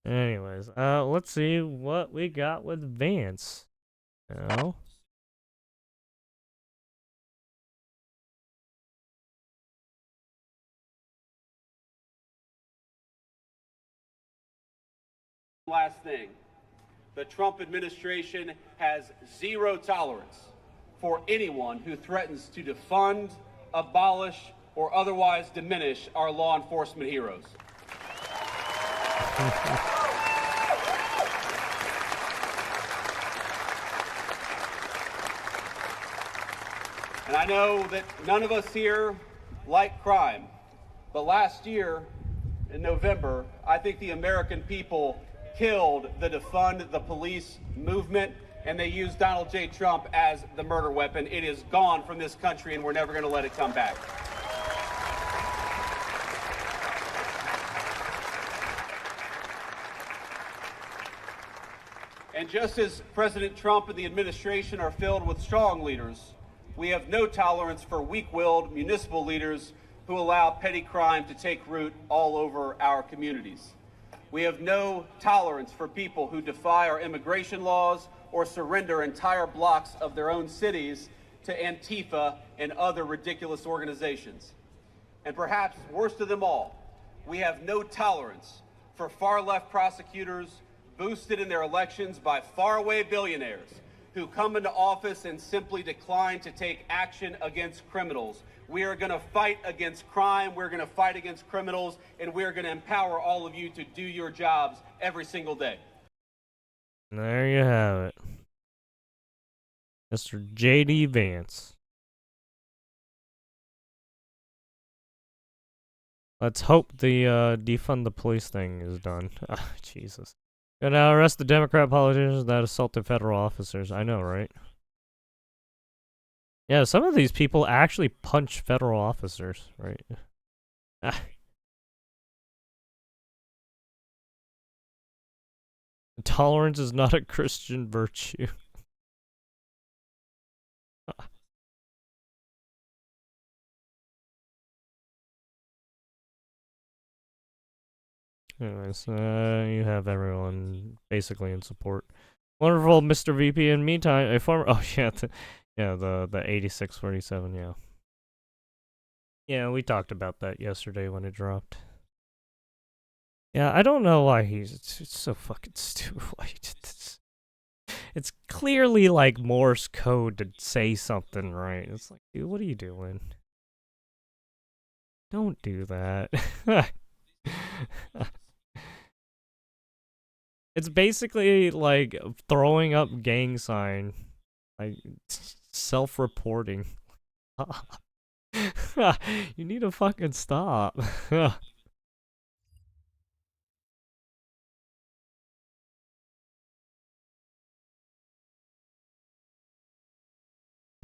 Anyways, let's see what we got with Vance. Oh. Last thing, the Trump administration has zero tolerance for anyone who threatens to defund, abolish, or otherwise diminish our law enforcement heroes. And I know that none of us here like crime, but last year in November, I think the American people killed the defund the police movement, and they used Donald J. Trump as the murder weapon. It is gone from this country, and we're never going to let it come back. And just as President Trump and the administration are filled with strong leaders, we have no tolerance for weak-willed municipal leaders who allow petty crime to take root all over our communities. We have no tolerance for people who defy our immigration laws or surrender entire blocks of their own cities to Antifa and other ridiculous organizations. And perhaps worst of them all, we have no tolerance for far-left prosecutors boosted in their elections by faraway billionaires who come into office and simply decline to take action against criminals. We are going to fight against crime, we're going to fight against criminals, and we're going to empower all of you to do your jobs every single day. There you have it. Mr. J.D. Vance. Let's hope the defund the police thing is done. Jesus. Gonna arrest the Democrat politicians that assaulted federal officers. I know, right? Yeah, some of these people actually punch federal officers, right? Tolerance is not a Christian virtue. Anyways, you have everyone basically in support. Wonderful, Mr. VP. In the meantime, a former the 8647, yeah. Yeah, we talked about that yesterday when it dropped. Yeah, I don't know why it's so fucking stupid. Why he did this. It's clearly like Morse code to say something, right? It's like, dude, what are you doing? Don't do that. It's basically like throwing up gang sign, like self-reporting. You need to fucking stop.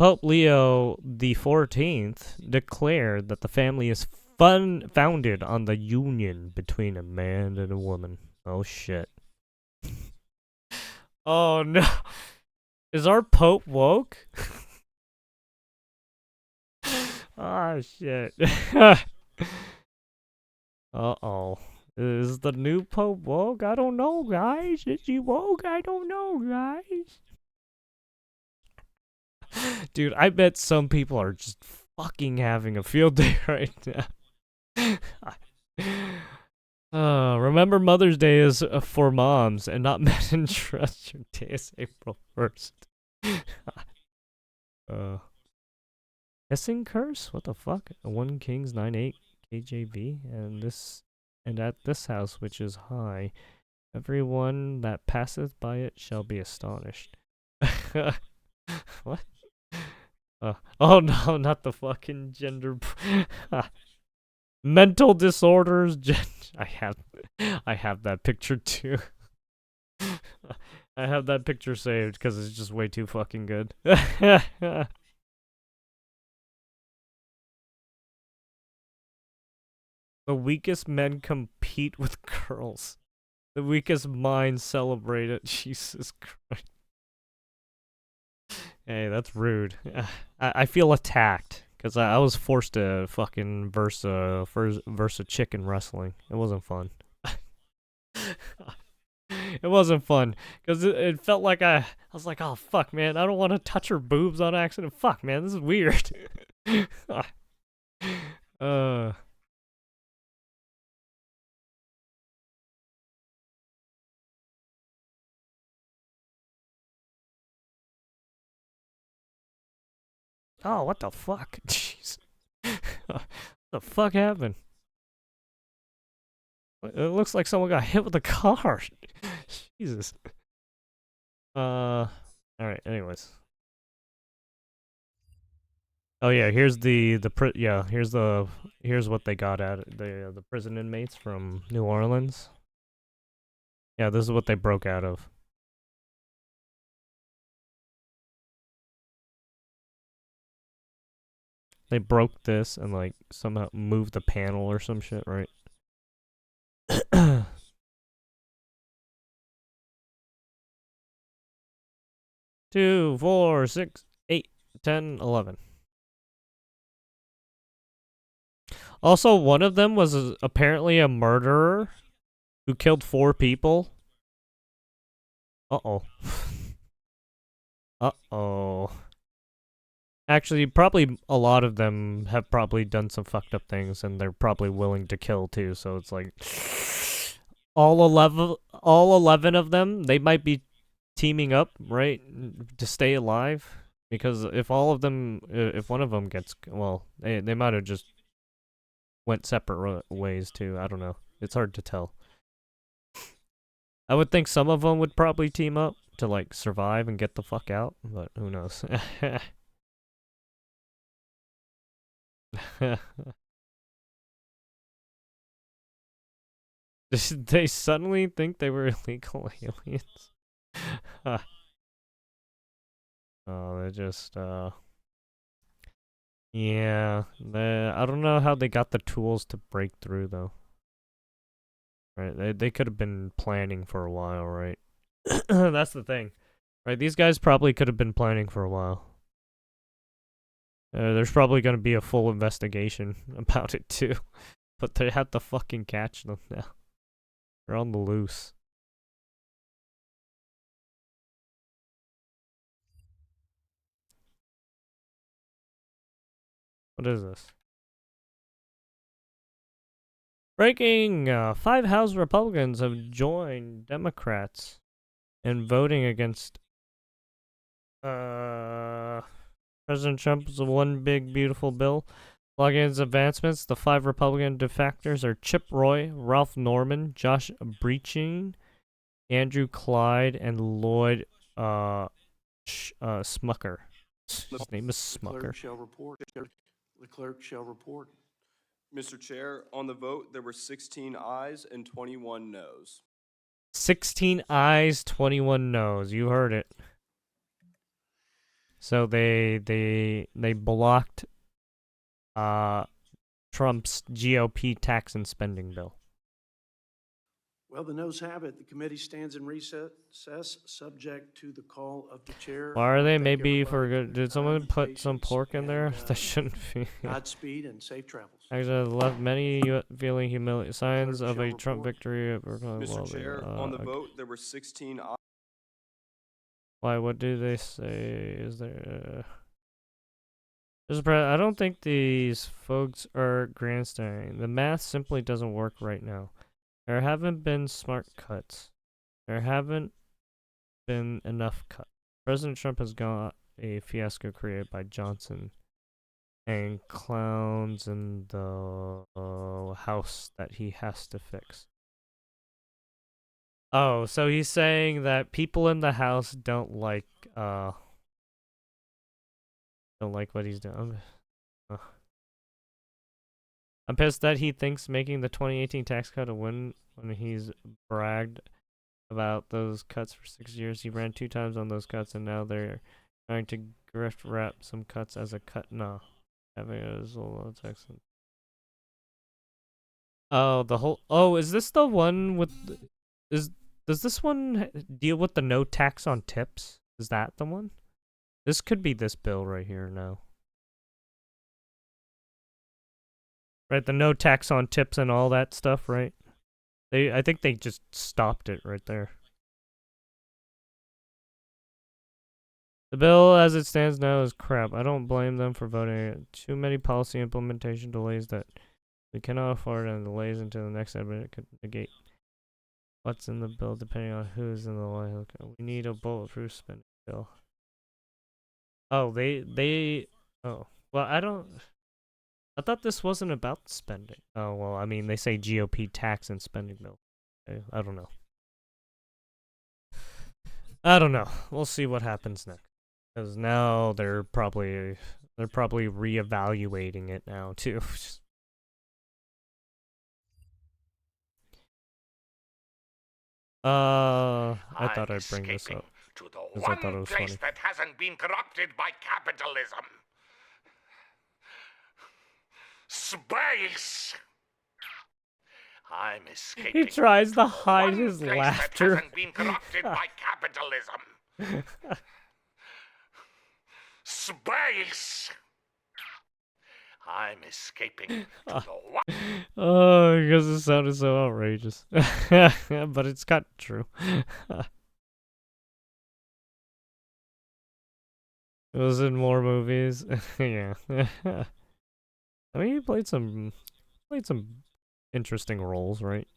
Pope Leo the 14th declared that the family is founded on the union between a man and a woman. Oh shit. Oh no. Is our Pope woke? Oh shit. Uh-oh. Is the new Pope woke? I don't know, guys. Is he woke? I don't know, guys. Dude, I bet some people are just fucking having a field day right now. Remember Mother's Day is for moms and not men and trust. Your day is April 1st. Kissing curse? What the fuck? 1 Kings 9:8 KJV and at this house which is high, everyone that passeth by it shall be astonished. What? Oh no, not the fucking gender. Mental disorders. I have that picture too. I have that picture saved because it's just way too fucking good. The weakest men compete with girls. The weakest minds celebrate it. Jesus Christ. Hey, that's rude. I feel attacked because I was forced to fucking verse a chick in wrestling. It wasn't fun. It wasn't fun because it felt like I was like, oh fuck, man, I don't want to touch her boobs on accident. Fuck, man, this is weird. uh. Oh, what the fuck? Jeez. What the fuck happened? It looks like someone got hit with a car. Jesus. All right. Anyways. Oh yeah. Here's here's what they got at the prison inmates from New Orleans. Yeah, this is what they broke out of. They broke this and like somehow moved the panel or some shit, right? 2, 4, 6, 8, 10, 11. Also, one of them was apparently a murderer who killed 4 people. Uh-oh. Uh-oh. Actually, probably a lot of them have probably done some fucked up things, and they're probably willing to kill too. So it's like all 11 of them, they might be teaming up, right, to stay alive. Because if all of them, if one of them gets, well, they might have just went separate ways too. I don't know. It's hard to tell. I would think some of them would probably team up to like survive and get the fuck out, but who knows? They suddenly think they were illegal aliens. Oh, they just yeah. I don't know how they got the tools to break through though. Right? They could have been planning for a while, right? That's the thing. Right? These guys probably could have been planning for a while. There's probably going to be a full investigation about it too. But they have to fucking catch them now. They're on the loose. What is this? Breaking! 5 House Republicans have joined Democrats in voting against President Trump's one big beautiful bill. Plugins advancements. The 5 Republican defectors are Chip Roy, Ralph Norman, Josh Breaching, Andrew Clyde, and Lloyd Smucker. His name is Smucker. The clerk shall report. Mr. Chair, on the vote, there were 16 ayes and 21 noes. 16 ayes, 21 noes. You heard it. So they blocked Trump's GOP tax and spending bill. Well, the noes have it. The committee stands in recess, subject to the call of the chair. Why are they? Thank Maybe everybody for for good. their Did someone time, put some patience, pork in there? and, That shouldn't be. Godspeed and safe travels. Actually, I left many feeling signs of a Trump victory. Mr. Chair, on the vote, there were 16 ayes. Why? What do they say? Is there? I don't think these folks are grandstanding. The math simply doesn't work right now. There haven't been smart cuts. There haven't been enough cuts. President Trump has got a fiasco created by Johnson and clowns in the house that he has to fix. Oh, so he's saying that people in the house don't like what he's doing. I'm pissed that he thinks making the 2018 tax cut a win when he's bragged about those cuts for 6 years. He ran 2 times on those cuts, and now they're trying to grift wrap some cuts as a cut. No, having it as a low tax. Oh, the whole. Oh, is this the one with? Does this one deal with the no tax on tips? Is that the one? This could be this bill right here now. Right, the no tax on tips and all that stuff, right? I think they just stopped it right there. The bill as it stands now is crap. I don't blame them for voting it. Too many policy implementation delays that we cannot afford, and delays until the next amendment could negate what's in the bill depending on who's in the line. We need a bulletproof spending bill. Oh, oh. Well, I thought this wasn't about spending. Oh, well, I mean, they say GOP tax and spending bill. Okay, I don't know. I don't know. We'll see what happens next. Because now they're probably reevaluating it now too. I thought I'd bring this up to the because I thought it one was place funny. that hasn't been corrupted by capitalism. Space. I'm escaping. He tries to the hide one his place laughter. That hasn't been corrupted by capitalism. Space. I'm escaping to the one. Oh, because it sounded so outrageous. But it's kind of true. It was in more movies. Yeah. I mean, he played some interesting roles, right?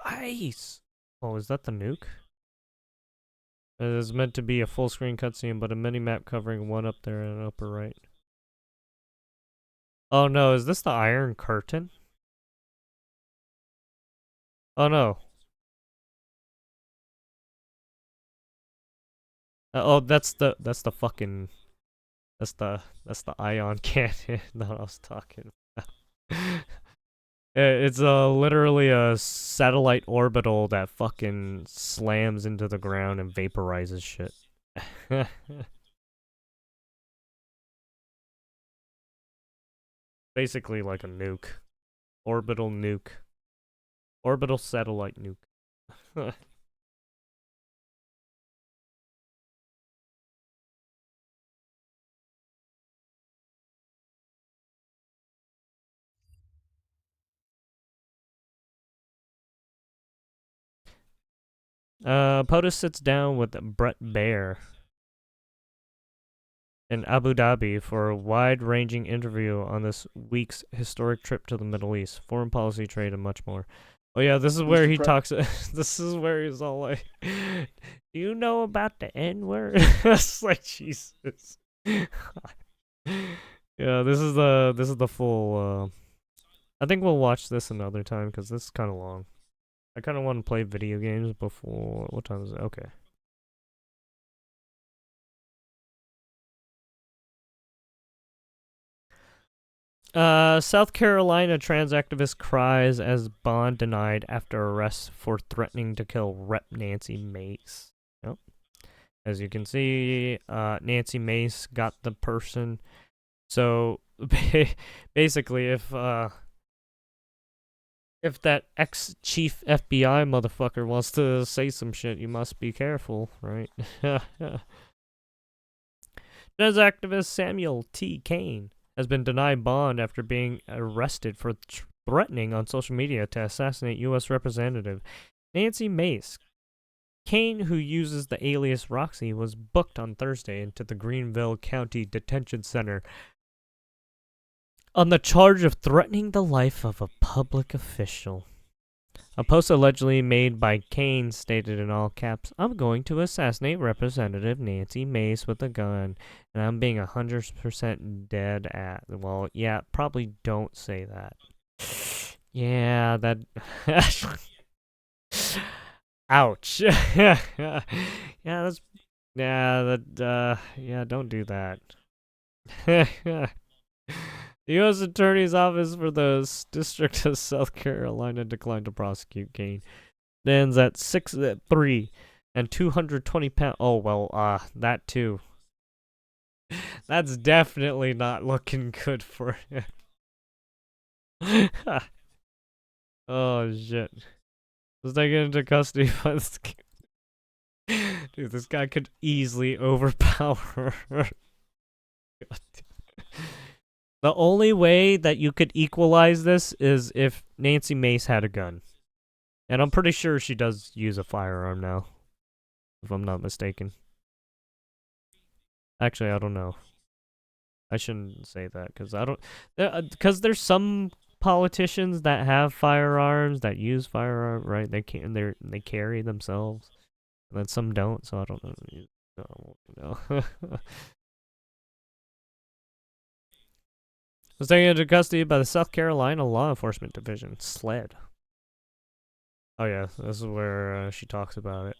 Ice. Oh, is that the nuke? It is meant to be a full screen cutscene, but a mini map covering one up there in the upper right. Oh no, is this the Iron Curtain? Oh no. Oh, that's the fucking that's the ion cannon that I was talking about. It's literally a satellite orbital that fucking slams into the ground and vaporizes shit. Basically like a nuke. Orbital nuke. Orbital satellite nuke. POTUS sits down with Brett Baer in Abu Dhabi for a wide-ranging interview on this week's historic trip to the Middle East, foreign policy, trade, and much more. Oh yeah, this is where he talks. This is where he's all like, "Do you know about the N-word?" It's like Jesus. Yeah, this is the full. I think we'll watch this another time because this is kind of long. I kind of want to play video games before. What time is it? Okay. South Carolina trans activist cries as bond denied after arrest for threatening to kill Rep. Nancy Mace. Yep. As you can see, Nancy Mace got the person. So basically, if that ex-chief FBI motherfucker wants to say some shit, you must be careful, right? Trans activist Samuel T. Kane has been denied bond after being arrested for threatening on social media to assassinate U.S. Representative Nancy Mace. Kane, who uses the alias Roxy, was booked on Thursday into the Greenville County Detention Center on the charge of threatening the life of a public official. A post allegedly made by Kane stated in all caps, "I'm going to assassinate Representative Nancy Mace with a gun, and I'm being 100% dead at." Well, yeah, probably don't say that. Yeah, that... Ouch. Yeah, that's... Yeah, that, yeah, don't do that. The U.S. Attorney's Office for the District of South Carolina declined to prosecute Kane. Stands at 6'3" and 220 pounds. Oh, well, that too. That's definitely not looking good for him. Oh, shit. Was taken into custody by this dude, this guy could easily overpower her. The only way that you could equalize this is if Nancy Mace had a gun. And I'm pretty sure she does use a firearm now, if I'm not mistaken. Actually, I don't know. I shouldn't say that because I don't. Because there's some politicians that have firearms that use firearms, right? They carry themselves, and then some don't. So I don't know. No. Was taken into custody by the South Carolina Law Enforcement Division, SLED. Oh yeah, this is where she talks about it.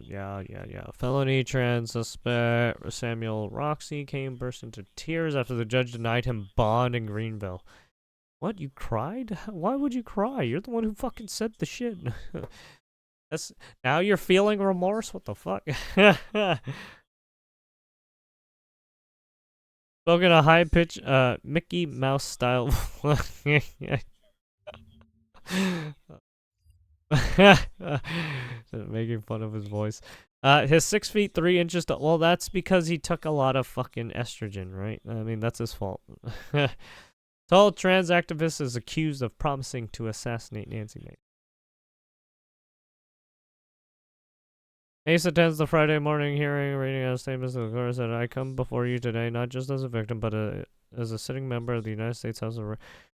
Yeah. Felony trans suspect Samuel Roxy burst into tears after the judge denied him bond in Greenville. What, you cried? Why would you cry? You're the one who fucking said the shit. Now you're feeling remorse? What the fuck? Spoken a high pitch, Mickey Mouse style. Making fun of his voice. His 6 feet 3 inches. Well, that's because he took a lot of fucking estrogen, right? I mean, that's his fault. Tall trans activist is accused of promising to assassinate Nancy Mace. Mace attends the Friday morning hearing, reading out statements to the court, said, "I come before you today not just as a victim, but as a sitting member of the United States House of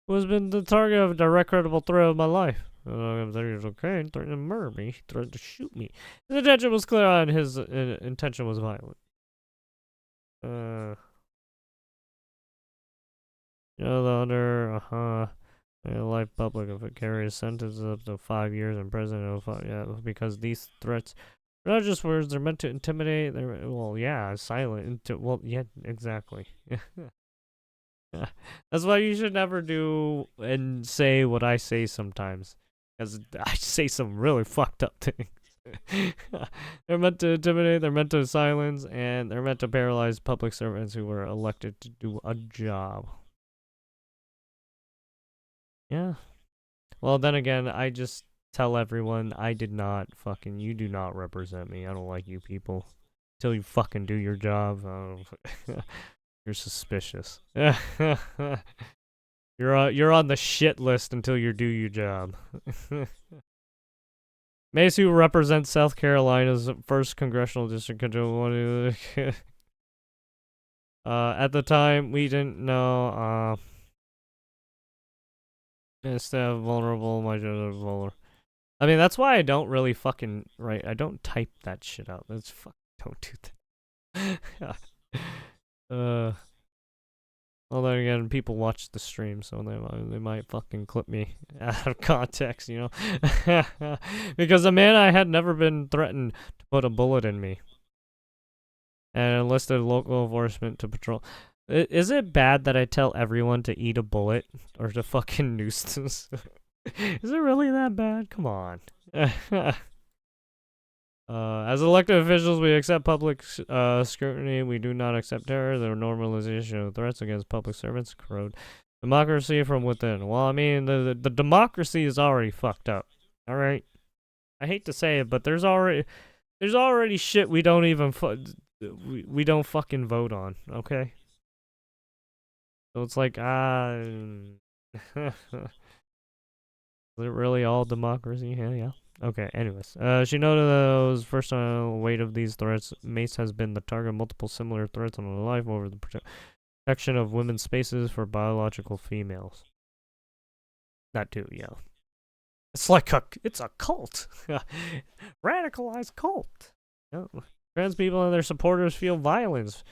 who has been the target of a direct, credible threat of my life. I'm threatening to murder me. He threatened to shoot me. His intention was clear, and his intention was violent. The under, life public if it carries sentences up to 5 years in prison. Because these threats are not just words, they're meant to intimidate. Silent. Exactly. That's why you should never do and say what I say sometimes. Because I say some really fucked up things. They're meant to intimidate, they're meant to silence, and they're meant to paralyze public servants who were elected to do a job. Yeah. Well, then again, I just tell everyone you do not represent me. I don't like you people. Until you fucking do your job, you're suspicious. You're on the shit list until you do your job. Mace, who represents South Carolina's 1st Congressional District, at the time, we didn't know, instead of vulnerable, my judge vulnerable. I mean, that's why I don't really fucking, right, I don't type that shit out. That's don't do that. Well, then again, people watch the stream, so they might fucking clip me out of context, you know? Because a man I had never been threatened to put a bullet in me. And enlisted local enforcement to patrol. Is it bad that I tell everyone to eat a bullet? Or to fucking nuisance? Is it really that bad? Come on. As elected officials, we accept public scrutiny. We do not accept terror. The normalization of threats against public servants corrode democracy from within. Well, I mean, the democracy is already fucked up. All right. I hate to say it, but there's already shit we don't even we don't fucking vote on. Okay. So it's like is it really all democracy? Yeah. Okay, anyways. She noted that it was first weight of these threats. Mace has been the target of multiple similar threats on her life over the protection of women's spaces for biological females. That too, yeah. It's like it's a cult. Radicalized cult. Yeah. Trans people and their supporters feel violence.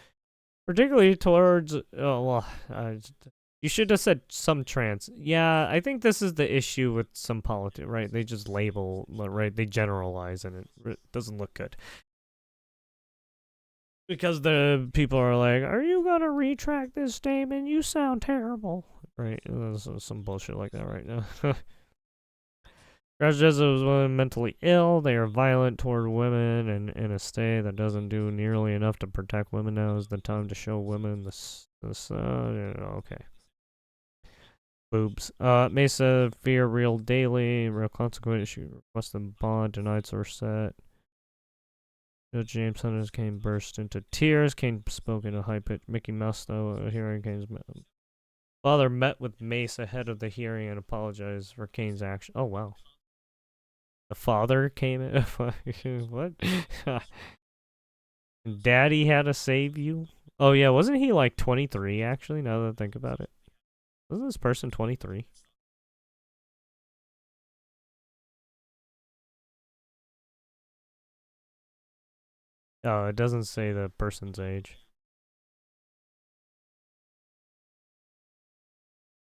Particularly towards, you should have said some trans. Yeah, I think this is the issue with some politics, right? They just label, right? They generalize, and it doesn't look good. Because the people are like, "Are you gonna retract this statement? You sound terrible." Right? There's some bullshit like that right now. Graduates was mentally ill. They are violent toward women, and in a state that doesn't do nearly enough to protect women. Now is the time to show women the sun. Okay. Boobs. Mace said, fear real daily, real consequence. She requested bond, denied source set. Judge James Hunters Kane burst into tears. Kane spoke in a high pitch. Mickey Mouse, though, hearing Kane's father met with Mace ahead of the hearing and apologized for Kane's action. Oh, wow. The father came in. What? Daddy had to save you? Oh, yeah. Wasn't he like 23, actually, now that I think about it? Wasn't this person 23? Oh, it doesn't say the person's age.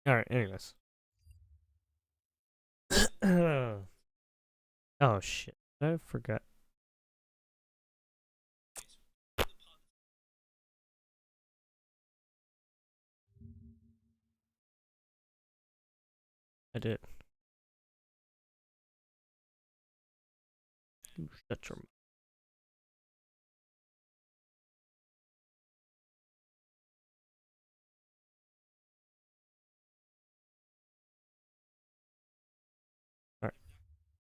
Alright, anyways. Oh, shit. I forgot. I did. Shut your mouth.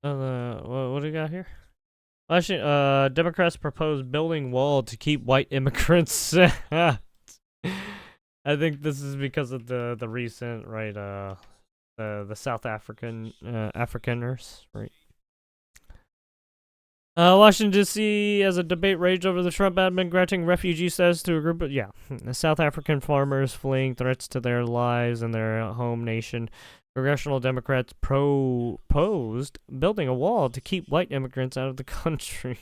What do we got here? Actually, Democrats propose building wall to keep white immigrants. I think this is because of the recent, right, the South African, Afrikaners, right? Washington, D.C. as a debate raged over the Trump admin granting refugee status to a group of, the South African farmers fleeing threats to their lives and their home nation. Congressional Democrats proposed building a wall to keep white immigrants out of the country.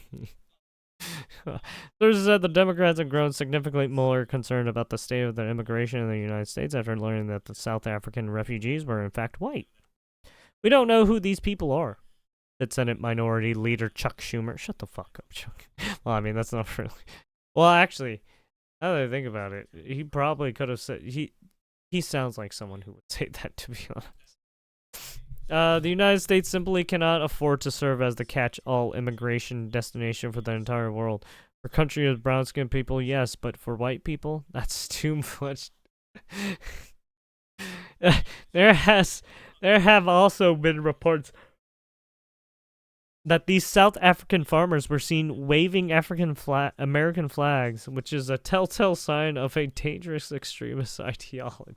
Sources said the Democrats have grown significantly more concerned about the state of their immigration in the United States after learning that the South African refugees were in fact white. We don't know who these people are, said Senate Minority Leader Chuck Schumer. Shut the fuck up, Chuck. Well, I mean, that's not really... Well, actually, now that I think about it, he probably could have said... He sounds like someone who would say that, to be honest. The United States simply cannot afford to serve as the catch-all immigration destination for the entire world. For a country of brown-skinned people, yes, but for white people, that's too much. There have also been reports that these South African farmers were seen waving American flags, which is a telltale sign of a dangerous extremist ideology.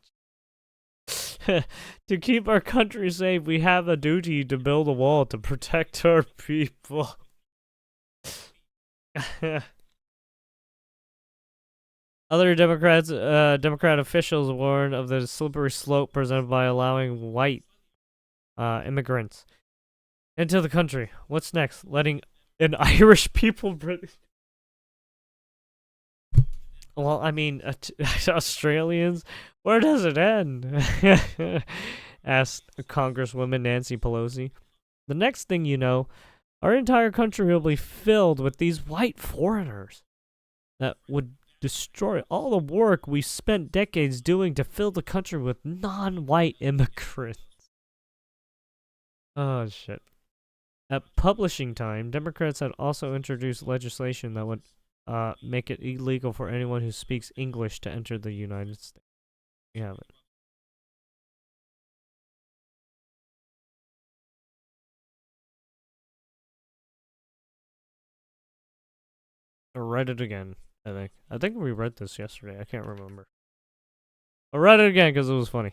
To keep our country safe, we have a duty to build a wall to protect our people. Other Democrat officials warned of the slippery slope presented by allowing white immigrants into the country. What's next? Letting an Irish people British... Well, I mean, Australians, where does it end? Asked Congresswoman Nancy Pelosi. The next thing you know, our entire country will be filled with these white foreigners that would destroy all the work we spent decades doing to fill the country with non-white immigrants. Oh, shit. At publishing time, Democrats had also introduced legislation that would make it illegal for anyone who speaks English to enter the United States. You have it. I read it again, I think. I think we read this yesterday. I can't remember. I read it again because it was funny.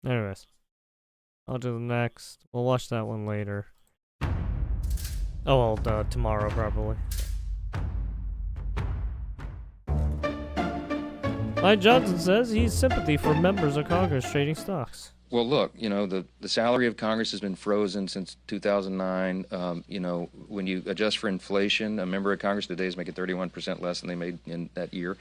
Anyways. On to the next. We'll watch that one later. Oh, well, tomorrow, probably. Mike Johnson says he's sympathy for members of Congress trading stocks. Well, look, you know, the salary of Congress has been frozen since 2009. You know, when you adjust for inflation, a member of Congress today is making 31% less than they made in that year.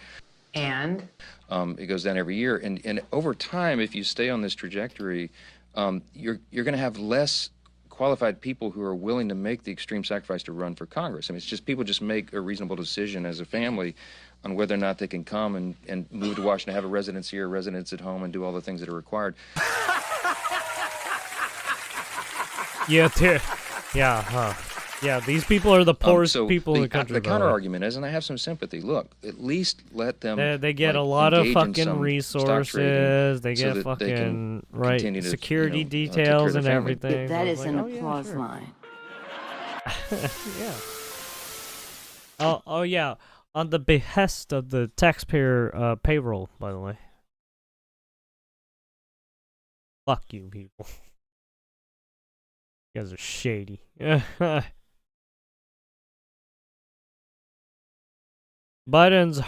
And? It goes down every year. And over time, if you stay on this trajectory, you're going to have less qualified people who are willing to make the extreme sacrifice to run for Congress. I mean, it's just people just make a reasonable decision as a family on whether or not they can come and move to Washington, have a residence here, a residence at home, and do all the things that are required. Yeah, yeah. These people are the poorest So people in the country. the by the counter way. argument is, and I have some sympathy. Look, at least let them. They get like, a lot of engage in fucking some stock trading resources. They so get that they can fucking continue to, security take care of details their and family. everything. That So is it's an like, oh, yeah, applause sure. line. Yeah. Oh yeah. On the behest of the taxpayer payroll, by the way. Fuck you, people. You guys are shady. Biden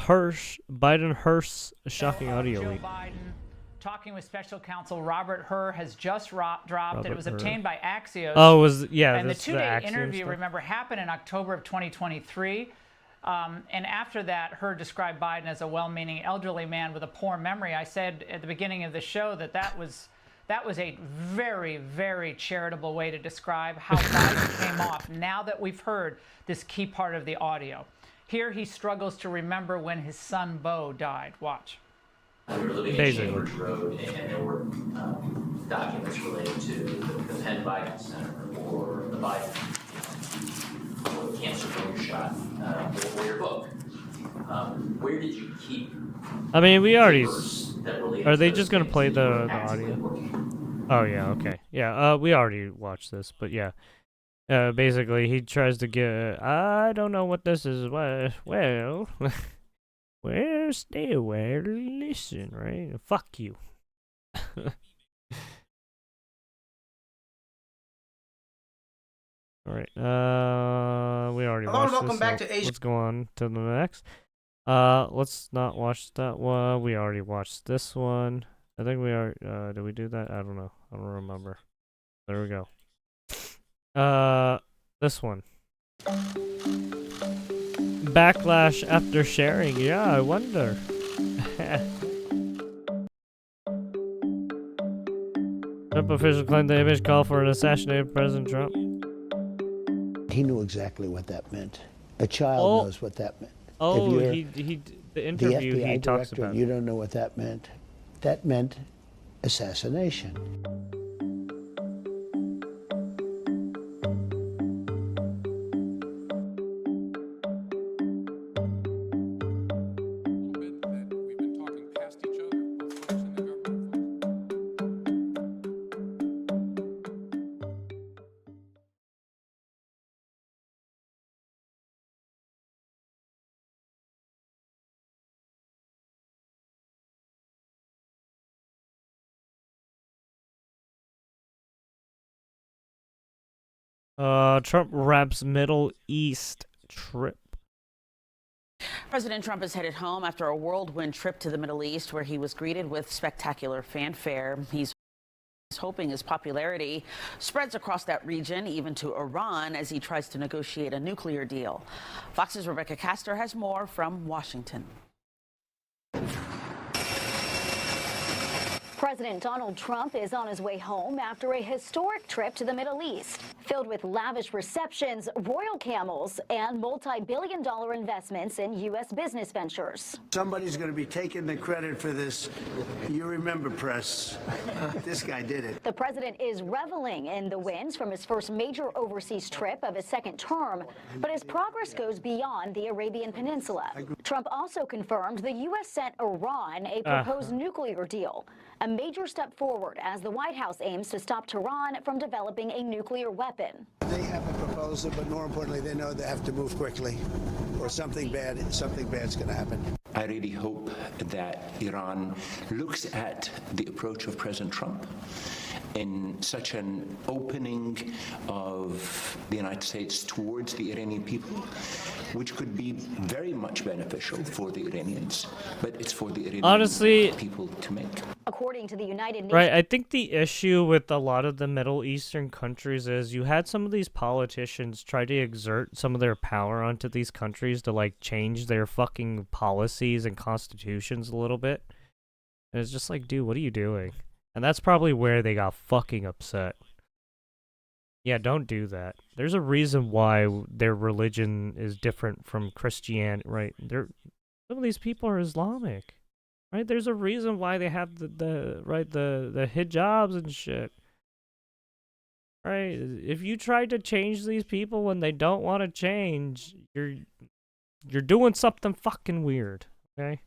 Hearst shocking audio Joe leak. Biden talking with special counsel Robert Hur has just dropped, and it was obtained by Axios. Oh, it was And the this two-day Axiom interview, stuff? remember, happened in October of 2023. And after that, Hur described Biden as a well-meaning elderly man with a poor memory. I said at the beginning of the show that was a very, very charitable way to describe how Biden came off. Now that we've heard this key part of the audio. Here he struggles to remember when his son Beau died. Watch. We were living in Basically. Chambers Road, and there were documents related to the Penn Biden Center or the Biden or the cancer care shot or your book. Where did you keep? I mean, we already. That related Are they to just those gonna things play that you were the actively audio? working? Oh yeah, okay, yeah. We already watched this, but yeah. Basically, he tries to get. I don't know what this is. Well, well, stay away, listen, right? Fuck you. All right. We already Hello watched and welcome this, back so to Asia. let's go on to the next. Let's not watch that one. We already watched this one. I think we are. Did we do that? I don't know. I don't remember. There we go. This one. Backlash after sharing. Yeah, I wonder. Trump officials claimed the image called for an assassinated President Trump. He knew exactly what that meant. A child knows what that meant. Oh, if the the interview FBI he talks director, about. you don't know what that meant. That meant assassination. Trump wraps Middle East trip. President Trump is headed home after a whirlwind trip to the Middle East, where he was greeted with spectacular fanfare. He's hoping his popularity spreads across that region, even to Iran, as he tries to negotiate a nuclear deal. Fox's Rebecca Castor has more from Washington. President Donald Trump is on his way home after a historic trip to the Middle East, filled with lavish receptions, royal camels, and multi-billion-dollar investments in U.S. business ventures. Somebody's going to be taking the credit for this. You remember, press. This guy did it. The president is reveling in the wins from his first major overseas trip of his second term, but his progress goes beyond the Arabian Peninsula. Trump also confirmed the U.S. sent Iran a proposed nuclear deal, a major step forward as the White House aims to stop Tehran from developing a nuclear weapon. They have a proposal, but more importantly, they know they have to move quickly, or something bad's going to happen. I really hope that Iran looks at the approach of President Trump in such an opening of the United States towards the Iranian people, which could be very much beneficial for the Iranians, but it's for the Iranian people to make. According to the United Nations. Right, I think the issue with a lot of the Middle Eastern countries is you had some of these politicians try to exert some of their power onto these countries to, like, change their fucking policies and constitutions a little bit. And it's just like, dude, what are you doing? And that's probably where they got fucking upset. Yeah, don't do that. There's a reason why their religion is different from Christianity, right? Some of these people are Islamic. Right, there's a reason why they have the hijabs and shit. Right? If you try to change these people when they don't want to change, you're doing something fucking weird. Okay?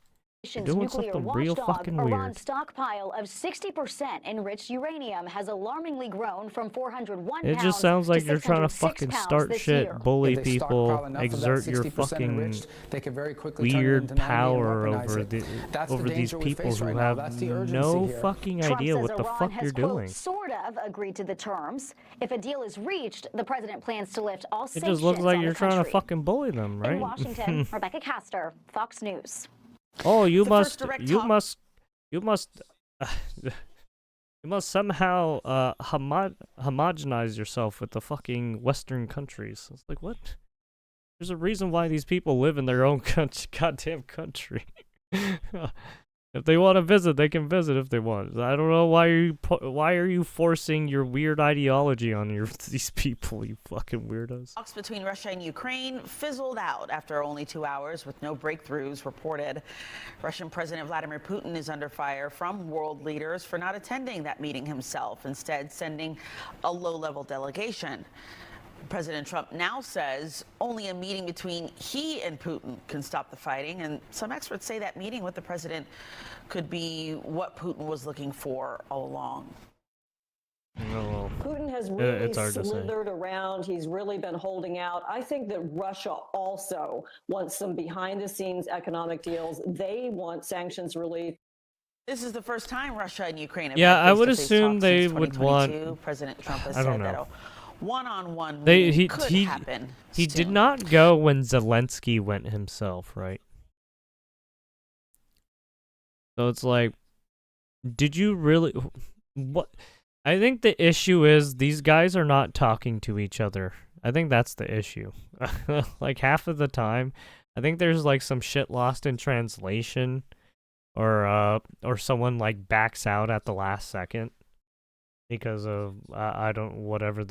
You're doing Nuclear something real watchdog, fucking weird. Iran's stockpile of 60% enriched uranium has alarmingly grown from 401 It pounds just sounds like to you're trying to 606 fucking pounds start this shit, year. bully If they people, stockpile enough of that exert your 60% fucking enriched, they could very quickly turn it weird into 90 and power weaponize over it. That's the over these danger we people face who right now. have That's the urgency no here. fucking Trump idea says what the Iran fuck has, you're quote, doing. sort of agreed to the terms. If a deal is reached, the president plans to lift all It sanctions just looks like on you're the trying to country. fucking bully them, right? In Washington, Rebecca Castor, Fox News. Oh, you The first must, direct you talk- must, you must, you must somehow homogenize yourself with the fucking Western countries. It's like, what? There's a reason why these people live in their own goddamn country. If they want to visit, they can visit if they want. I don't know why are you forcing your weird ideology on these people, you fucking weirdos. Talks between Russia and Ukraine fizzled out after only 2 hours with no breakthroughs reported. Russian President Vladimir Putin is under fire from world leaders for not attending that meeting himself, instead sending a low-level delegation. President Trump now says only a meeting between he and Putin can stop the fighting, and some experts say that meeting with the president could be what Putin was looking for all along. No, Putin has it's really hard to say. slithered around. He's really been holding out. I think that Russia also wants some behind-the-scenes economic deals. They want sanctions relief. This is the first time Russia and Ukraine have Yeah, had I would face-to-face assume talks they since would 2022. want. President Trump has I don't said that know. a one-on-one meeting could happen He soon. did not go when Zelensky went himself, right? So it's like, did you really? What? I think the issue is these guys are not talking to each other. I think that's the issue. Like half of the time, I think there's like some shit lost in translation, or someone like backs out at the last second because of whatever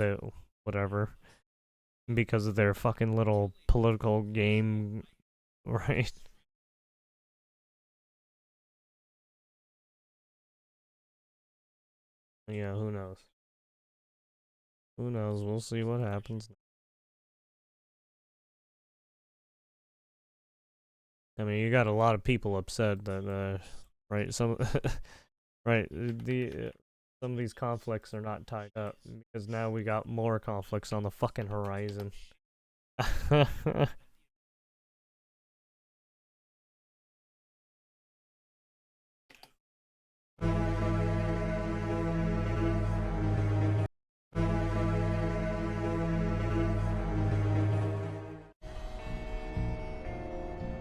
because of their fucking little political game, right? Yeah, who knows? Who knows? We'll see what happens. I mean, you got a lot of people upset that, right? Some of these conflicts are not tied up because now we got more conflicts on the fucking horizon.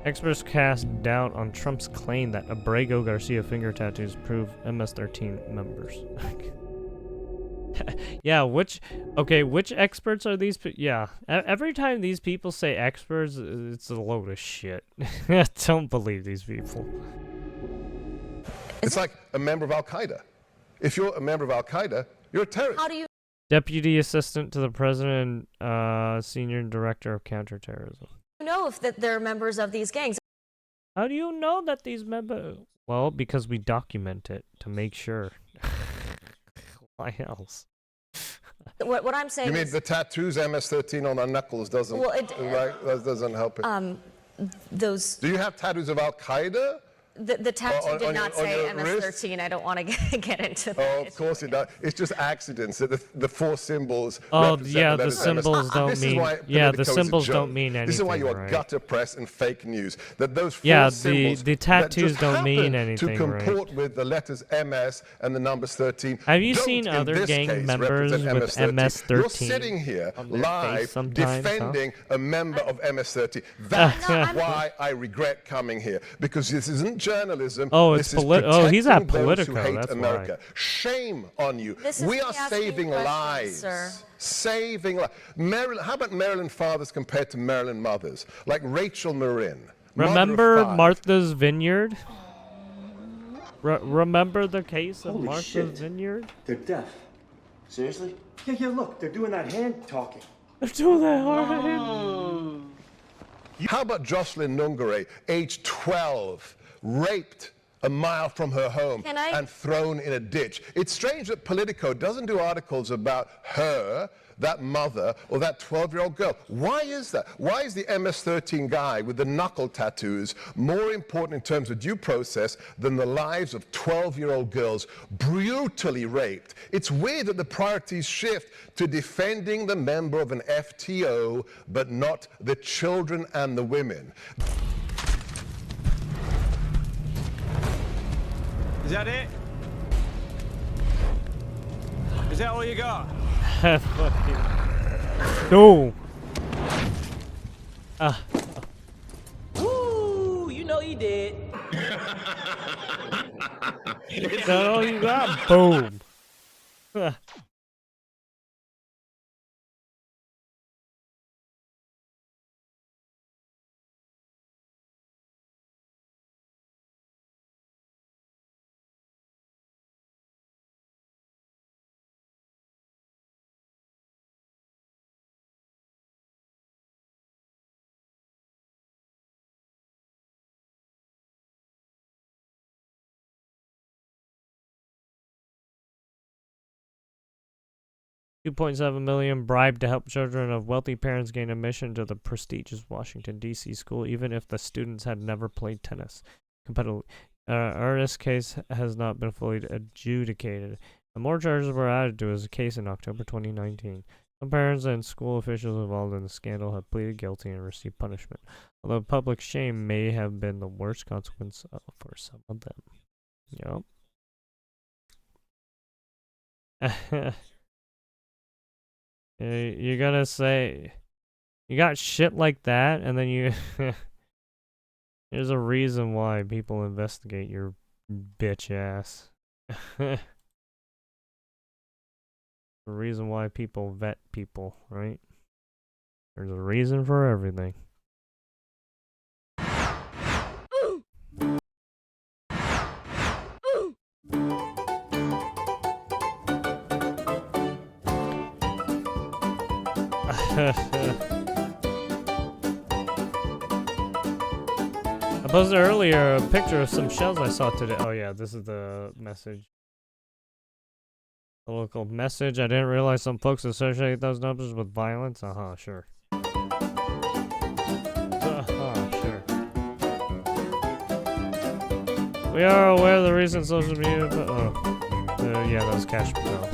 Experts cast doubt on Trump's claim that Abrego Garcia finger tattoos prove MS-13 members. Yeah, which experts are these? Yeah, every time these people say experts, it's a load of shit. Don't believe these people. It's like a member of Al-Qaeda. If you're a member of Al-Qaeda, you're a terrorist. How do you Deputy Assistant to the President, Senior Director of Counterterrorism. know if that they're members of these gangs? How do you know that these members? Well, because we document it to make sure. Why else? What I'm saying You mean is, the tattoos MS-13 on our knuckles doesn't, Well, that doesn't help it? those Do you have tattoos of Al-Qaeda? the tattoo on did not your say wrist? MS-13. I don't want to get into that. Oh, of course it does. It's just accidents. The four symbols. Oh, represent yeah, the the letters symbols MS. don't This is mean- why yeah, the Politico is a symbols don't joke. mean This is why you anything, are right? gutter press and fake news. That those four Yeah, symbols the that tattoos just don't mean happen anything, to right? comport with the letters MS and the numbers 13. Have you don't, seen in other this gang case, members represent with MS-13. You're MS-13 sitting here on their face live sometimes, huh? defending a member of MS-13. That's why I regret coming here, because this isn't journalism. Oh, it's this is he's at protecting those who Politico, hate that's America. why. Shame on you. This is We me are asking you saving questions, lives. sir. Saving lives. How about Maryland fathers compared to Maryland mothers? Like Rachel Marin. mother of Remember five. Martha's Vineyard? Remember the case of Holy Martha's shit. Vineyard? They're deaf. Seriously? Yeah, look, they're doing that hand talking. They're doing that hard. How about Jocelyn Nungare, age 12, raped a mile from her home and thrown in a ditch. It's strange that Politico doesn't do articles about her, that mother, or that 12-year-old girl. Why is that? Why is the MS-13 guy with the knuckle tattoos more important in terms of due process than the lives of 12-year-old girls brutally raped? It's weird that the priorities shift to defending the member of an FTO, but not the children and the women. Is that it? Is that all you got? No. Woo! You know you did. Is that all you got? Boom. $2.7 million bribed to help children of wealthy parents gain admission to the prestigious Washington, D.C. school, even if the students had never played tennis competitively. Ernest's case has not been fully adjudicated, and more charges were added to his case in October 2019. Some parents and school officials involved in the scandal have pleaded guilty and received punishment, although public shame may have been the worst consequence for some of them. Yup. You're gonna say you got shit like that, and then you there's a reason why people investigate your bitch ass. The reason why people vet people, right? There's a reason for everything. I posted earlier a picture of some shells I saw today. Oh yeah, this is the message. The local message. I didn't realize some folks associate those numbers with violence. Sure. Sure. We are aware of the recent social media, but yeah, that was cash patrol.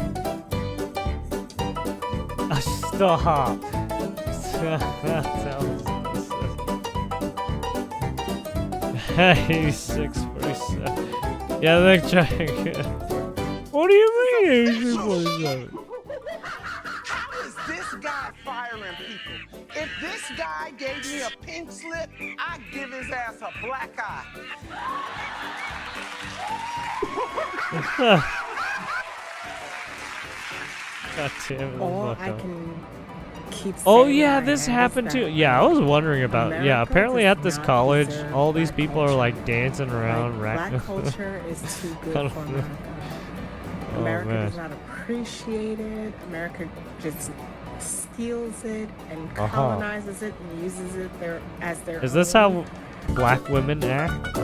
Stop. 8647. Yeah, they're trying. What do you mean 8647? How is this guy firing people? If this guy gave me a pink slip, I'd give his ass a black eye. God damn it. All I can keep Oh saying yeah, in my this head is happened that too. Yeah, I was wondering about. Yeah, America apparently does at this not college, deserve all these black people are culture. like dancing around, Black culture is too good for America. America does not appreciate it. America just steals it and colonizes it and uses it as their Is this own. how black women act?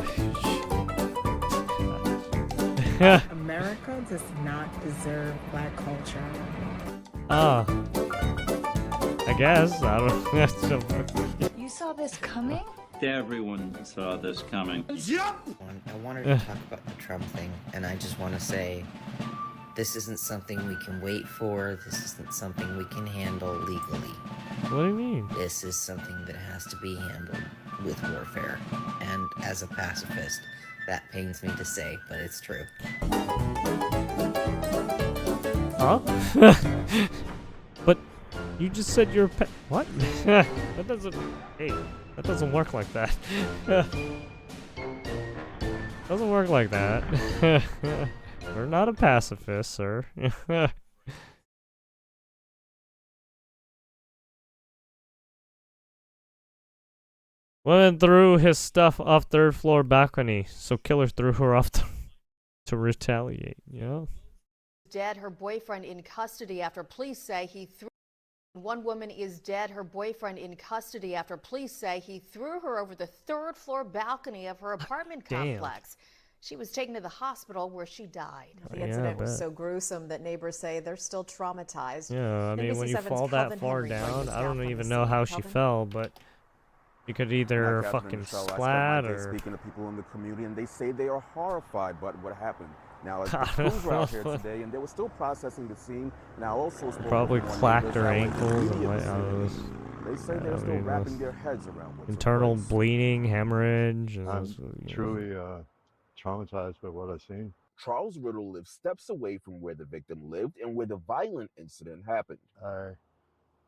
America does not deserve black culture. I guess. I don't know. You saw this coming? Everyone saw this coming. Yep! I wanted to talk about the Trump thing, and I just want to say this isn't something we can wait for. This isn't something we can handle legally. What do you mean? This is something that has to be handled with warfare. And as a pacifist, that pains me to say, but it's true. Huh? But you just said you're what? That doesn't. Hey, that doesn't work like that. Doesn't work like that. We're not a pacifist, sir. Woman threw his stuff off third floor balcony, so killer threw her off to retaliate. Yeah. Dead, her boyfriend in custody after police say he threw. One woman is dead, her boyfriend in custody after police say he threw her over the third floor balcony of her apartment complex. She was taken to the hospital where she died. The incident was so gruesome that neighbors say they're still traumatized. Yeah, I mean, when you fall that far down, I don't even know how she fell, but you could either fucking splat or... Speaking to people in the community, and they say they are horrified by what happened. Now, the crews were out here today, and they were still processing the scene. Now, also probably clacked her ankles and what else. They say they're still wrapping their heads around what's internal bleeding, hemorrhage. And I'm truly traumatized by what I've seen. Charles Riddle lived steps away from where the victim lived and where the violent incident happened. I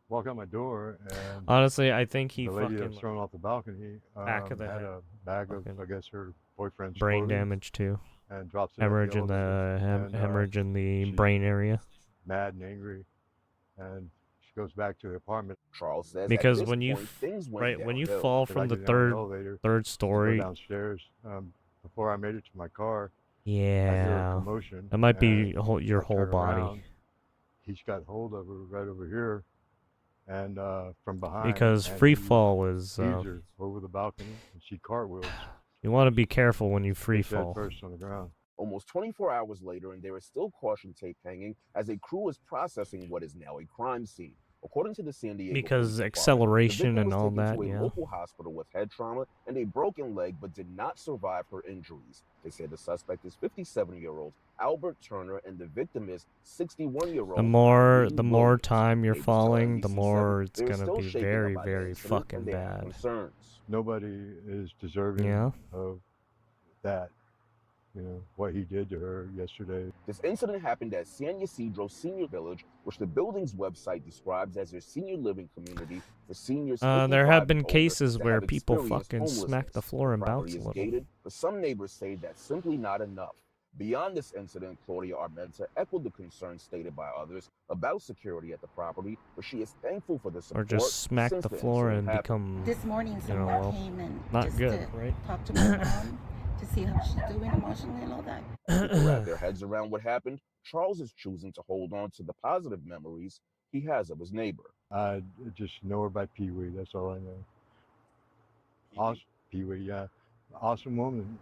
walk out my door, and honestly, I think he the lady fucking that's thrown off the balcony back of the had head. a bag of, I guess, her boyfriend's brain clothing, damage too. and drops it Hemorrhage in the hemorrhage in the brain area. Mad and angry, and she goes back to the apartment. Charles says because at this when you point, when you downhill. fall from the third story, go downstairs. Before I made it to my car, I hear a yeah, commotion, that might be and your I whole turn body. around. He's got hold of her right over here, and from behind. Because and free he fall is leaves her over the balcony, and she cartwheels. you want to be careful when you free Dead fall. first on the ground. Almost 24 hours later, and there is still caution tape hanging as a crew is processing what is now a crime scene. According to the San Diego Because Police acceleration Department, and the all victim was that, taken to yeah. a local hospital with head trauma and a broken leg, but did not survive her injuries. They say the suspect is 57-year-old Albert Turner, and the victim is 61-year-old. The more time you're falling, the more it's gonna be very, very fucking bad. Nobody is deserving Yeah. of that. You know, what he did to her yesterday. This incident happened at San Ysidro Senior Village, which the building's website describes as a senior living community for seniors. There have been cases that where have people experienced fucking smack the floor and property bounce a is little. gated, but some neighbors say that's simply not enough. Beyond this incident, Claudia Armenta echoed the concerns stated by others about security at the property, but she is thankful for the support. Or just smack since the floor and incident become, happened. This morning, you someone know, came and not just good, to right? talk to my mom to see how she's doing emotionally and all that. People wrap their heads around what happened. Charles is choosing to hold on to the positive memories he has of his neighbor. I just know her by Pee Wee. That's all I know. Awesome, Pee Wee, yeah, awesome woman.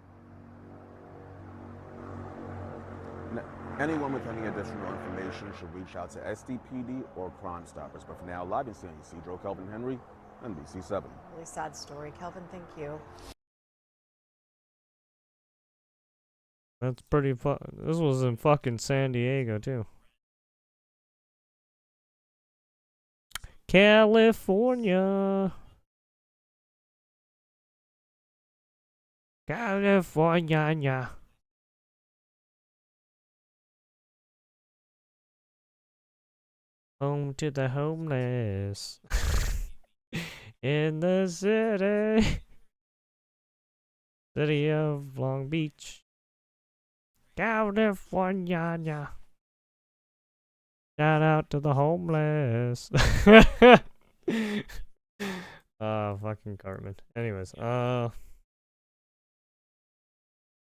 Anyone with any additional information should reach out to SDPD or Crime Stoppers. But for now, live in San Ysidro, Kelvin Henry, NBC7. Really sad story. Kelvin, thank you. That's pretty this was in fucking San Diego too. California. California. Home to the homeless. In the city. City of Long Beach. California. Shout out to the homeless. Fucking Cartman. Anyways,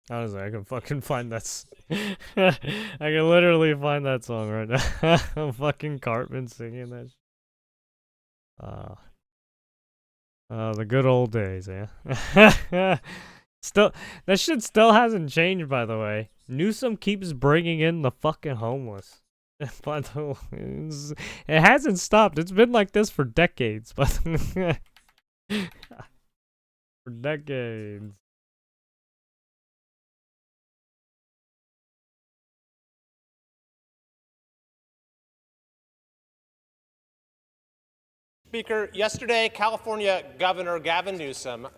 honestly, I can fucking find that. I can literally find that song right now. Fucking Cartman singing that. The good old days, yeah. Still, that shit still hasn't changed, by the way. Newsom keeps bringing in the fucking homeless. But it hasn't stopped. It's been like this for decades. But for decades. Speaker, yesterday, California Governor Gavin Newsom.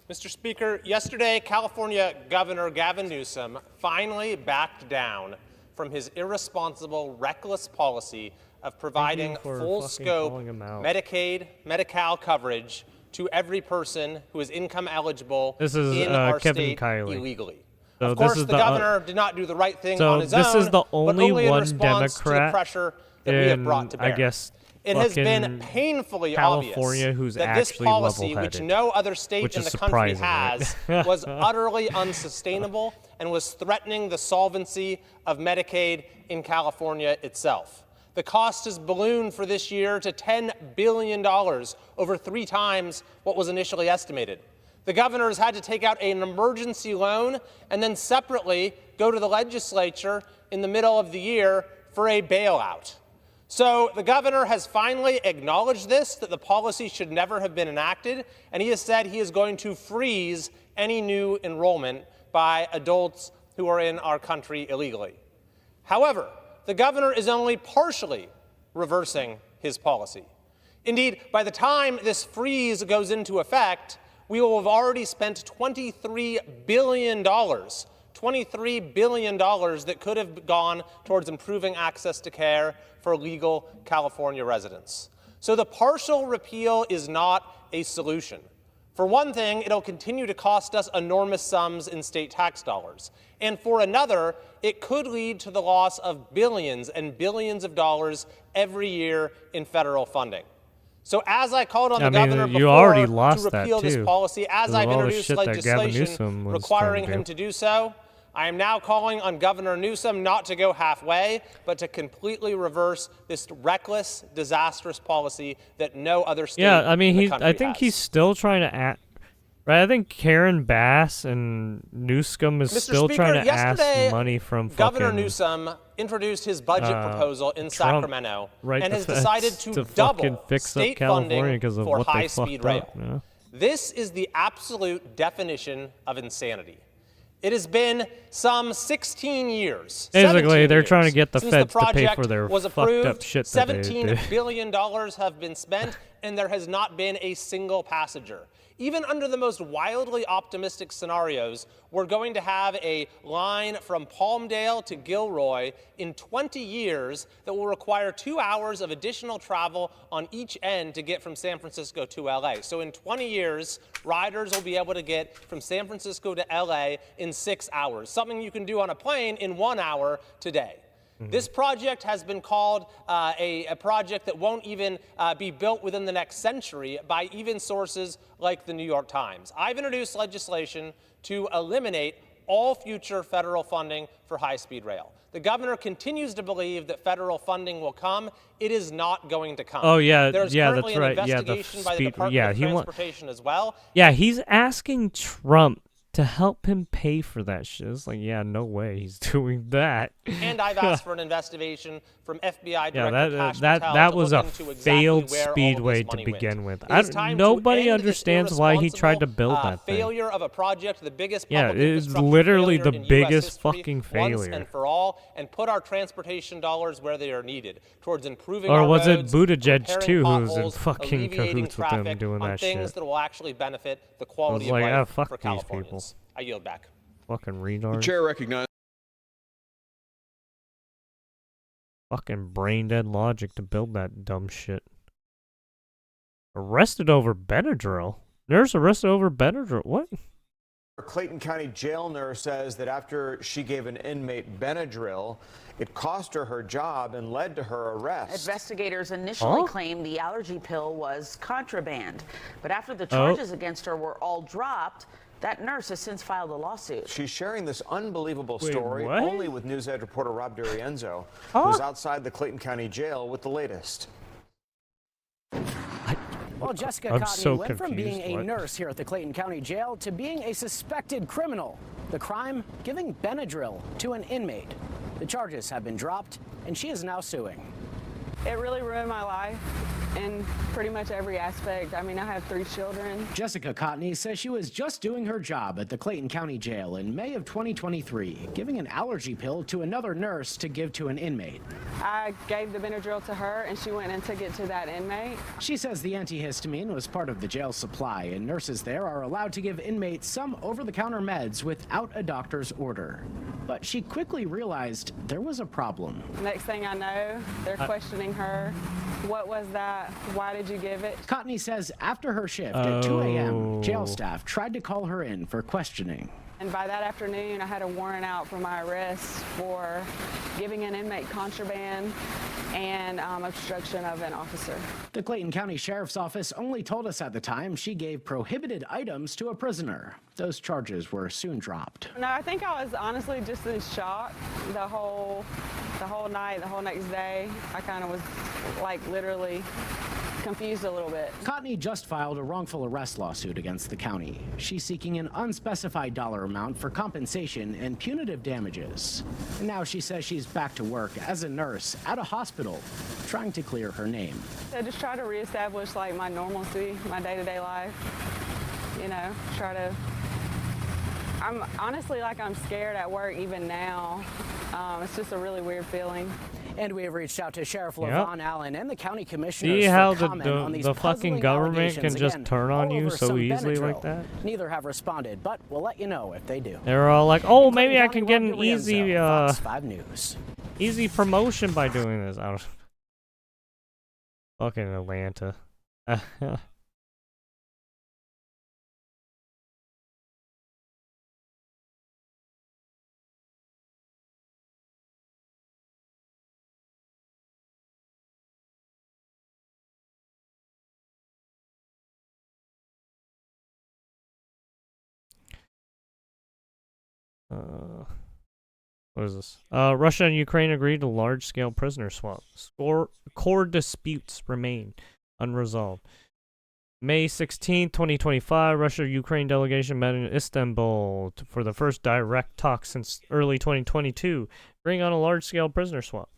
Mr. Speaker, yesterday, California Governor Gavin Newsom finally backed down from his irresponsible, reckless policy of providing full-scope Medicaid, Medi-Cal coverage to every person who is income eligible in our Kevin state Kiley. illegally. So of course, this is the governor did not do the right thing so on his this own, is the only but only in one response to the Democrat pressure that we have brought to bear. I guess it has been fucking painfully California obvious who's that this actually policy, which level-headed, no other state which in is the country surprising, has, right? was utterly unsustainable and was threatening the solvency of Medicaid in California itself. The cost has ballooned for this year to $10 billion, over 3 times what was initially estimated. The governor has had to take out an emergency loan and then separately go to the legislature in the middle of the year for a bailout. So the governor has finally acknowledged this, that the policy should never have been enacted, and he has said he is going to freeze any new enrollment by adults who are in our country illegally. However, the governor is only partially reversing his policy. Indeed, by the time this freeze goes into effect, we will have already spent $23 billion $23 billion that could have gone towards improving access to care for legal California residents. So the partial repeal is not a solution. For one thing, it'll continue to cost us enormous sums in state tax dollars. And for another, it could lead to the loss of billions and billions of dollars every year in federal funding. So as I called on the governor before to repeal this policy, as I've introduced legislation requiring him to do so, I am now calling on Governor Newsom not to go halfway, but to completely reverse this reckless, disastrous policy that no other state in the country I think he's still trying to act. Right, I think Karen Bass and Newsom is still trying to ask money from Governor Newsom introduced his budget proposal in Sacramento and has decided to double state funding for high-speed rail. Yeah. This is the absolute definition of insanity. It has been some 16 years. Basically, they're trying to get the since feds the to pay for their was fucked approved, up shit that they do. $17 billion have been spent, and there has not been a single passenger. Even under the most wildly optimistic scenarios, we're going to have a line from Palmdale to Gilroy in 20 years that will require 2 hours of additional travel on each end to get from San Francisco to LA. So in 20 years, riders will be able to get from San Francisco to LA in 6 hours, something you can do on a plane in 1 hour today. This project has been called a project that won't even be built within the next century by even sources like the New York Times. I've introduced legislation to eliminate all future federal funding for high-speed rail. The governor continues to believe that federal funding will come. It is not going to come. Oh, yeah, There's yeah, currently that's right. an investigation by the Department of Transportation as well. Yeah, he's asking Trump to help him pay for that shit. It's like, yeah, no way he's doing that. And I've asked for an investigation from FBI Director Kash Patel that to was look a into exactly failed where all of speedway this to money begin went. with. Nobody understands why he tried to build that thing. Failure of a project, the biggest Yeah, public it is infrastructure literally failure the in US biggest history fucking once failure. and for all, and put our transportation dollars where they are needed, towards improving Or our was it roads, Buttigieg repairing too who was in potholes, fucking alleviating cahoots with them traffic doing on that things shit? that will actually benefit the quality like, of life fuck for these Californians. people. I yield back. Fucking retards. The chair recognized. Fucking brain dead logic to build that dumb shit. Arrested over Benadryl? Nurse arrested over Benadryl? What? A Clayton County jail nurse says that after she gave an inmate Benadryl, it cost her her job and led to her arrest. Investigators initially claimed the allergy pill was contraband, but after the charges against her were all dropped, that nurse has since filed a lawsuit. She's sharing this unbelievable story only with News Edge reporter Rob D'Arienzo, Huh? who's outside the Clayton County jail with the latest. Well, Jessica I'm Cotney so went from being confused. a What? nurse here at the Clayton County Jail to being a suspected criminal. The crime, giving Benadryl to an inmate. The charges have been dropped, and she is now suing. It really ruined my life in pretty much every aspect. I mean, I have 3 children. Jessica Cotney says she was just doing her job at the Clayton County Jail in May of 2023, giving an allergy pill to another nurse to give to an inmate. I gave the Benadryl to her, and she went and took it to that inmate. She says the antihistamine was part of the jail supply, and nurses there are allowed to give inmates some over-the-counter meds without a doctor's order. But she quickly realized there was a problem. Next thing I know, they're questioning her. What was that? Why did you give it? Cotney says after her shift at 2 a.m., jail staff tried to call her in for questioning. And by that afternoon, I had a warrant out for my arrest for giving an inmate contraband and obstruction of an officer. The Clayton County Sheriff's Office only told us at the time she gave prohibited items to a prisoner. Those charges were soon dropped. No, I think I was honestly just in shock the whole night, the whole next day. I kind of was like literally confused a little bit. Cotney just filed a wrongful arrest lawsuit against the county. She's seeking an unspecified dollar amount for compensation and punitive damages. And now she says she's back to work as a nurse at a hospital, trying to clear her name. I just try to reestablish like my normalcy, my day-to-day life. You know, I'm honestly like I'm scared at work even now. It's just a really weird feeling. And we have reached out to Sheriff LaVon Allen and the county See commissioners how for comment on these the fucking puzzling government can allegations. just Again, turn on all you over so some easily Benadryl. like that? Neither have responded, but we'll let you know if they do. They're all like, "Oh, maybe I County can get Rob an easy DiRienzo, Fox 5 News. easy promotion by doing this." I don't. Fucking Atlanta. What is this? Russia and Ukraine agreed to large-scale prisoner swap. Core disputes remain unresolved. May 16, 2025, Russia-Ukraine delegation met in Istanbul for the first direct talks since early 2022, agreeing on a large-scale prisoner swap.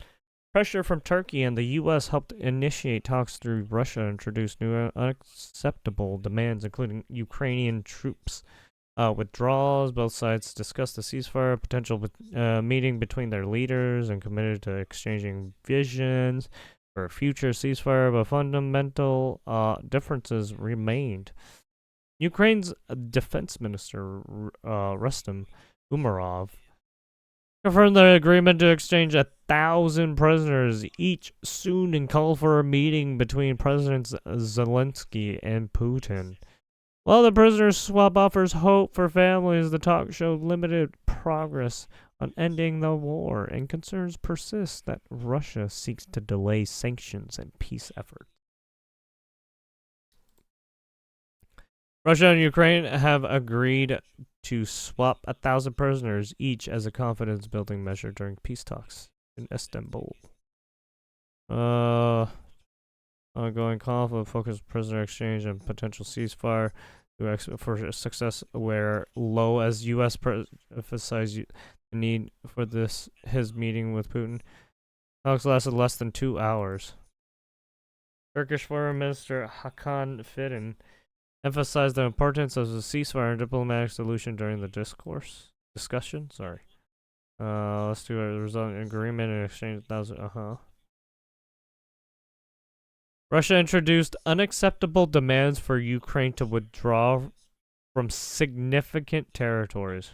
Pressure from Turkey and the U.S. helped initiate talks through Russia introduced new unacceptable demands, including Ukrainian troops withdrawals. Both sides discussed the ceasefire potential meeting between their leaders and committed to exchanging visions for a future ceasefire, but fundamental differences remained. Ukraine's defense minister, Rustem Umerov, confirmed the agreement to exchange 1,000 prisoners each soon and called for a meeting between Presidents Zelensky and Putin. While the prisoner swap offers hope for families, the talk showed limited progress on ending the war, and concerns persist that Russia seeks to delay sanctions and peace efforts. Russia and Ukraine have agreed to swap 1,000 prisoners each as a confidence-building measure during peace talks in Istanbul. Ongoing conflict, focused prisoner exchange, and potential ceasefire for success where low as U.S. emphasized the need for his meeting with Putin. Talks lasted less than 2 hours. Turkish Foreign Minister Hakan Fidan emphasized the importance of the ceasefire and diplomatic solution during the discussion. Let's do a result agreement and exchange 1,000. Russia introduced unacceptable demands for Ukraine to withdraw from significant territories.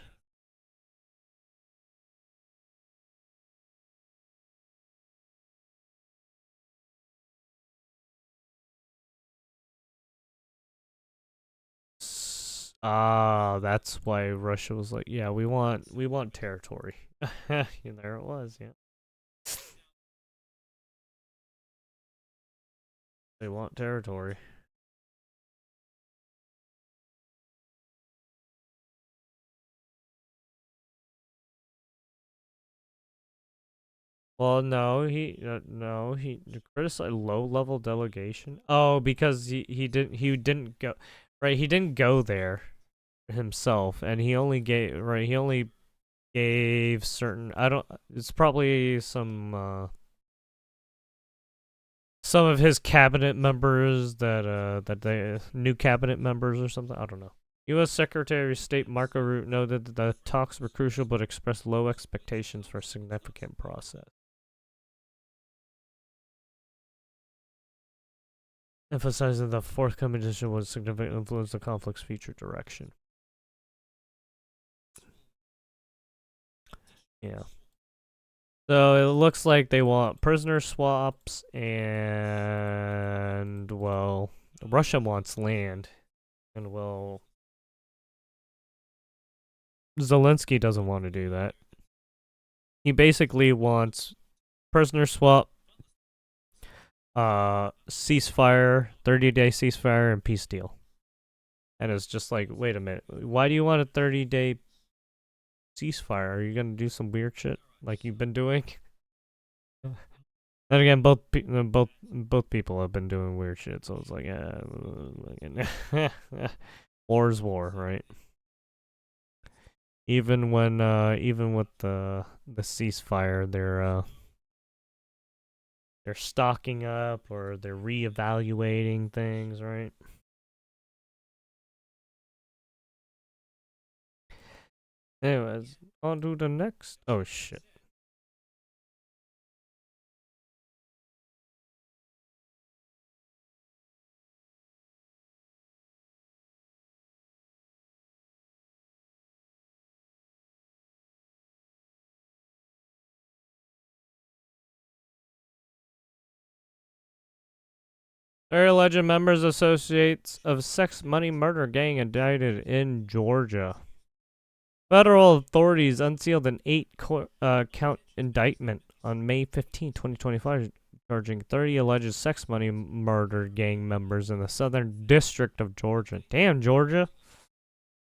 That's why Russia was like, yeah, we want territory. And there it was, yeah. They want territory. Well, no, he criticized low-level delegation. Oh, because he didn't go, right? He didn't go there himself, and he only gave certain. It's probably some of his cabinet members new cabinet members or something. I don't know. U.S. Secretary of State Marco Rubio noted that the talks were crucial, but expressed low expectations for a significant process. Emphasizing the forthcoming decision would significantly influence the conflict's future direction. Yeah. So it looks like they want prisoner swaps and, well, Russia wants land. And, well, Zelensky doesn't want to do that. He basically wants prisoner swap, ceasefire, 30-day ceasefire, and peace deal. And it's just like, wait a minute. Why do you want a 30-day ceasefire? Are you going to do some weird shit like you've been doing? Then again, both people have been doing weird shit, so it's like, war's war, right? Even when, even with the ceasefire, they're stocking up or they're reevaluating things, right? Anyways, on to the next. Oh shit. Very alleged members associates of sex money murder gang indicted in Georgia. Federal authorities unsealed an 8-count indictment on May 15, 2025, charging 30 alleged sex money murder gang members in the Southern District of Georgia. Damn, Georgia.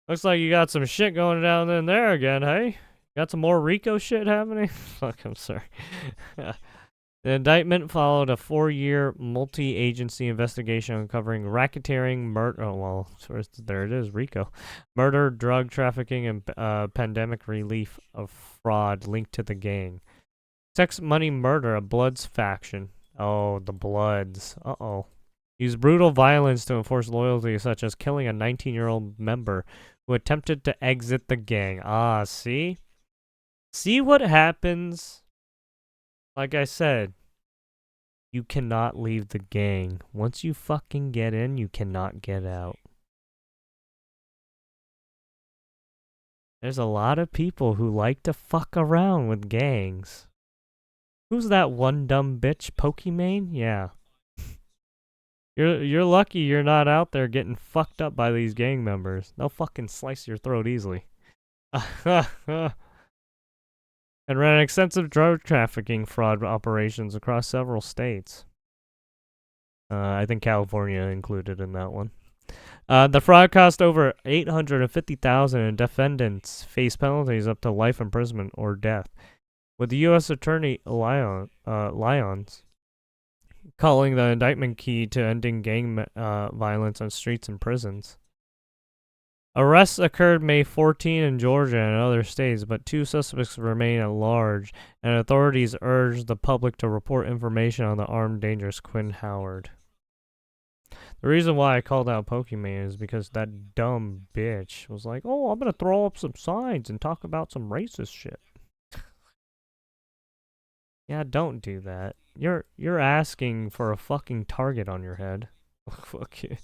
Looks like you got some shit going down in there again, hey? Got some more Rico shit happening? Fuck, I'm sorry. The indictment followed a 4-year multi-agency investigation uncovering racketeering, murder. Oh well, first there it is, RICO, murder, drug trafficking, and pandemic relief of fraud linked to the gang. Sex money murder, a Bloods faction. Oh, the Bloods. Used brutal violence to enforce loyalty, such as killing a 19-year-old member who attempted to exit the gang. Ah, see? See what happens? Like I said, you cannot leave the gang. Once you fucking get in, you cannot get out. There's a lot of people who like to fuck around with gangs. Who's that one dumb bitch, Pokimane? Yeah. You're lucky you're not out there getting fucked up by these gang members. They'll fucking slice your throat easily. And ran extensive drug trafficking fraud operations across several states. I think California included in that one. The fraud cost over $850,000, and defendants face penalties up to life imprisonment or death. With the U.S. Attorney Lyons calling the indictment key to ending gang violence on streets and prisons. Arrests occurred May 14 in Georgia and other states, but 2 suspects remain at large, and authorities urged the public to report information on the armed dangerous Quinn Howard. The reason why I called out Pokemon is because that dumb bitch was like, oh, I'm going to throw up some signs and talk about some racist shit. Yeah, don't do that. You're asking for a fucking target on your head. Fuck you.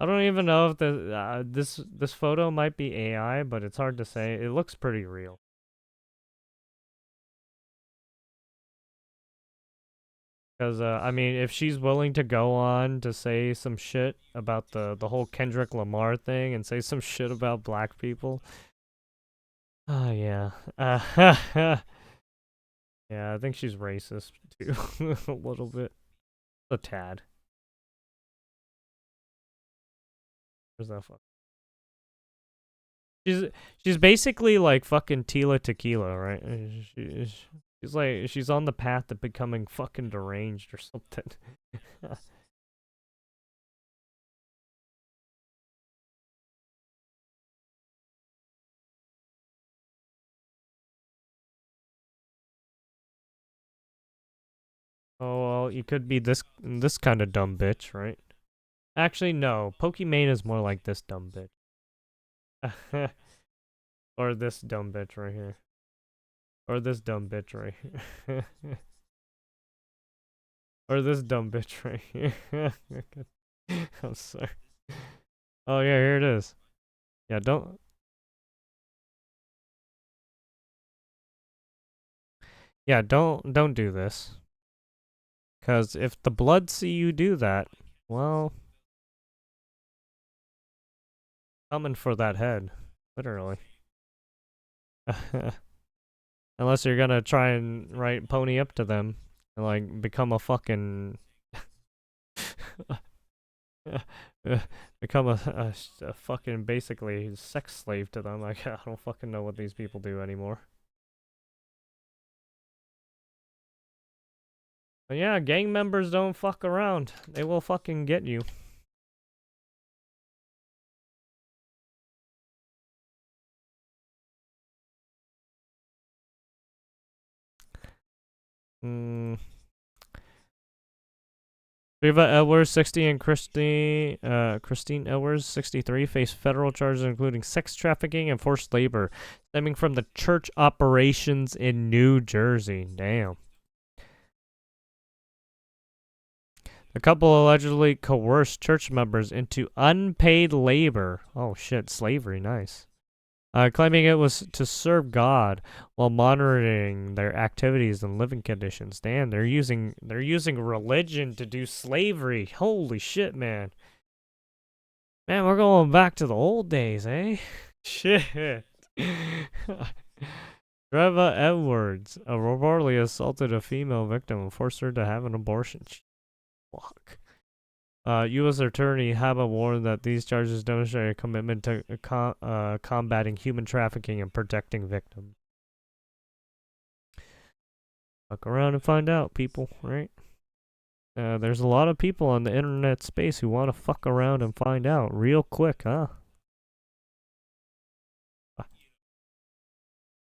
I don't even know if this photo might be AI, but it's hard to say. It looks pretty real. Because, I mean, if she's willing to go on to say some shit about the whole Kendrick Lamar thing and say some shit about black people. Oh, yeah. Yeah, I think she's racist, too. A little bit. A tad. Where's that fuck? She's basically like fucking Tila Tequila, right? She's like, she's on the path to becoming fucking deranged or something. Oh, well, you could be this kind of dumb bitch, right? Actually, no. Pokimane is more like this dumb bitch. Or this dumb bitch right here. Or this dumb bitch right here. Or this dumb bitch right here. I'm sorry. Oh, yeah, here it is. Yeah, don't... Yeah, don't do this. Because if the Blood see you do that, well... coming for that head. Literally. Unless you're gonna try and, right, pony up to them. And, like, become a fucking... become a fucking, basically, sex slave to them. Like, I don't fucking know what these people do anymore. But yeah, gang members don't fuck around. They will fucking get you. Riva Edwards, 60, and Christine Edwards, 63, face federal charges including sex trafficking and forced labor stemming from the church operations in New Jersey. Damn. The couple allegedly coerced church members into unpaid labor. Oh shit, slavery, nice. Claiming it was to serve God while monitoring their activities and living conditions. Damn, they're using religion to do slavery. Holy shit, man. Man, we're going back to the old days, eh? Shit. Treva Edwards reportedly assaulted a female victim and forced her to have an abortion. Fuck. U.S. Attorney Haba warned that these charges demonstrate a commitment to combating human trafficking and protecting victims. Fuck around and find out, people, right? There's a lot of people on the internet space who want to fuck around and find out real quick, huh?